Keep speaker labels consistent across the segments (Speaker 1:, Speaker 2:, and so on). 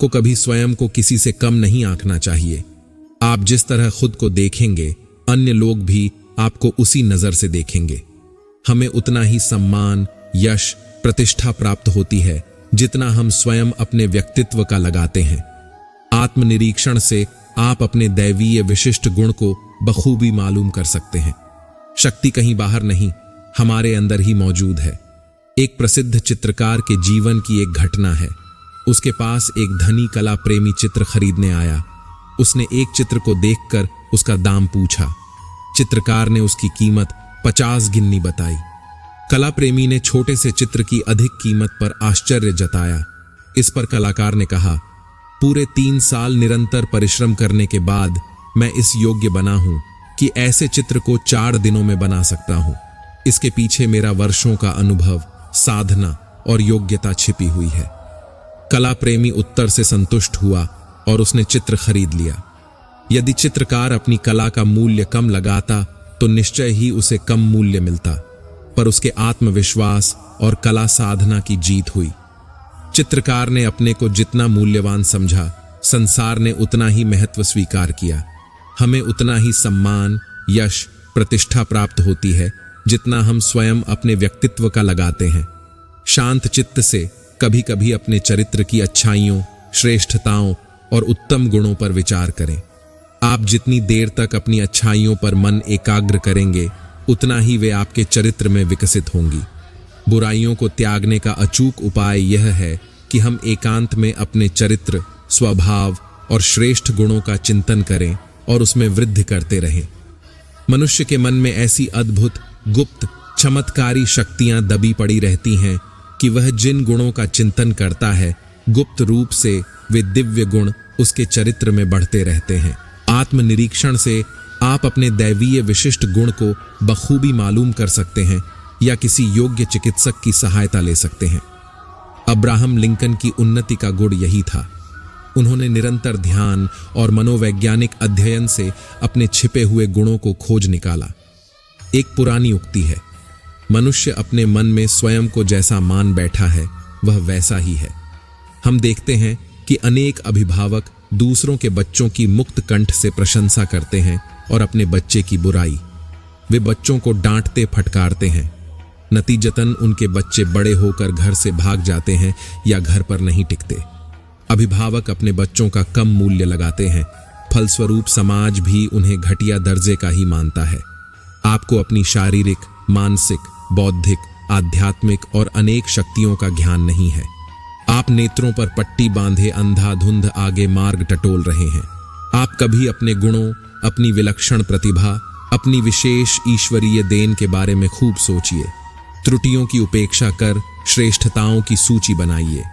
Speaker 1: आपको कभी स्वयं को किसी से कम नहीं आंकना चाहिए। आप जिस तरह खुद को देखेंगे, अन्य लोग भी आपको उसी नजर से देखेंगे। हमें उतना ही सम्मान, यश, प्रतिष्ठा प्राप्त होती है जितना हम स्वयं अपने व्यक्तित्व का लगाते हैं। आत्मनिरीक्षण से आप अपने दैवीय विशिष्ट गुण को बखूबी मालूम कर सकते हैं। शक्ति कहीं बाहर नहीं, हमारे अंदर ही मौजूद है। एक प्रसिद्ध चित्रकार के जीवन की एक घटना है। उसके पास एक धनी कला प्रेमी चित्र खरीदने आया। उसने एक चित्र को देखकर उसका दाम पूछा। चित्रकार ने उसकी कीमत 50 गिन्नी बताई। कला प्रेमी ने छोटे से चित्र की अधिक कीमत पर आश्चर्य जताया। इस पर कलाकार ने कहा, पूरे 3 साल निरंतर परिश्रम करने के बाद मैं इस योग्य बना हूं कि ऐसे चित्र को 4 दिनों में बना सकता हूं। इसके पीछे मेरा वर्षों का अनुभव, साधना और योग्यता छिपी हुई है। कला प्रेमी उत्तर से संतुष्ट हुआ और उसने चित्र खरीद लिया। यदि चित्रकार अपनी कला का मूल्य कम लगाता तो निश्चय ही उसे कम मूल्य मिलता, पर उसके आत्मविश्वास और कला साधना की जीत हुई। चित्रकार ने अपने को जितना मूल्यवान समझा, संसार ने उतना ही महत्व स्वीकार किया। हमें उतना ही सम्मान, यश, प्रतिष्ठा प्राप्त होती है जितना हम स्वयं अपने व्यक्तित्व का लगाते हैं। शांत चित्त से कभी कभी अपने चरित्र की अच्छाइयों, श्रेष्ठताओं और उत्तम गुणों पर विचार करें। आप जितनी देर तक अपनी अच्छाइयों पर मन एकाग्र करेंगे, उतना ही वे आपके चरित्र में विकसित होंगी। बुराइयों को त्यागने का अचूक उपाय यह है कि हम एकांत में अपने चरित्र, स्वभाव और श्रेष्ठ गुणों का चिंतन करें और उसमें वृद्धि करते रहें। मनुष्य के मन में ऐसी अद्भुत, गुप्त, चमत्कारी शक्तियां दबी पड़ी रहती हैं कि वह जिन गुणों का चिंतन करता है, गुप्त रूप से वे दिव्य गुण उसके चरित्र में बढ़ते रहते हैं। आत्मनिरीक्षण से आप अपने दैवीय विशिष्ट गुण को बखूबी मालूम कर सकते हैं या किसी योग्य चिकित्सक की सहायता ले सकते हैं। अब्राहम लिंकन की उन्नति का गुण यही था। उन्होंने निरंतर ध्यान और मनोवैज्ञानिक अध्ययन से अपने छिपे हुए गुणों को खोज निकाला। एक पुरानी उक्ति है, मनुष्य अपने मन में स्वयं को जैसा मान बैठा है वह वैसा ही है। हम देखते हैं कि अनेक अभिभावक दूसरों के बच्चों की मुक्त कंठ से प्रशंसा करते हैं और अपने बच्चे की बुराई। वे बच्चों को डांटते फटकारते हैं। नतीजतन उनके बच्चे बड़े होकर घर से भाग जाते हैं या घर पर नहीं टिकते। अभिभावक अपने बच्चों का कम मूल्य लगाते हैं, फलस्वरूप समाज भी उन्हें घटिया दर्जे का ही मानता है। आपको अपनी शारीरिक, मानसिक, बौद्धिक, आध्यात्मिक और अनेक शक्तियों का ज्ञान नहीं है। आप नेत्रों पर पट्टी बांधे अंधाधुंध आगे मार्ग टटोल रहे हैं। आप कभी अपने गुणों, अपनी विलक्षण प्रतिभा, अपनी विशेष ईश्वरीय देन के बारे में खूब सोचिए। त्रुटियों की उपेक्षा कर श्रेष्ठताओं की सूची बनाइए।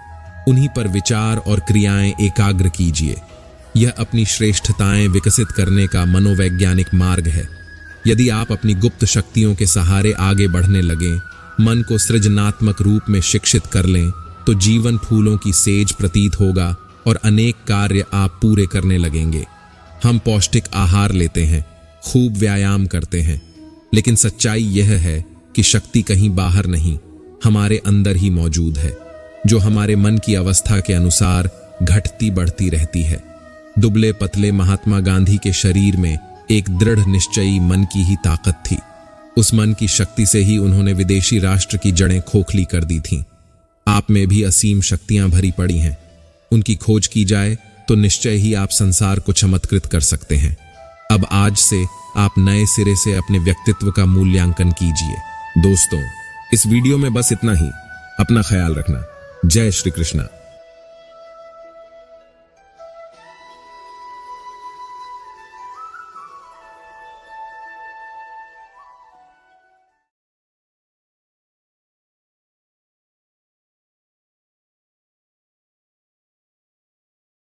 Speaker 1: उन्हीं पर विचार और क्रियाएं एकाग्र कीजिए। यह अपनी श्रेष्ठताएं विकसित करने का मनोवैज्ञानिक मार्ग है। यदि आप अपनी गुप्त शक्तियों के सहारे आगे बढ़ने लगें, मन को सृजनात्मक रूप में शिक्षित कर लें, तो जीवन फूलों की सेज प्रतीत होगा और अनेक कार्य आप पूरे करने लगेंगे। हम पौष्टिक आहार लेते हैं, खूब व्यायाम करते हैं, लेकिन सच्चाई यह है कि शक्ति कहीं बाहर नहीं, हमारे अंदर ही मौजूद है, जो हमारे मन की अवस्था के अनुसार घटती बढ़ती रहती है। दुबले पतले महात्मा गांधी के शरीर में एक दृढ़ निश्चयी मन की ही ताकत थी। उस मन की शक्ति से ही उन्होंने विदेशी राष्ट्र की जड़ें खोखली कर दी थीं। आप में भी असीम शक्तियां भरी पड़ी हैं। उनकी खोज की जाए तो निश्चय ही आप संसार को चमत्कृत कर सकते हैं। अब आज से आप नए सिरे से अपने व्यक्तित्व का मूल्यांकन कीजिए। दोस्तों, इस वीडियो में बस इतना ही। अपना ख्याल रखना। जय श्री कृष्णा।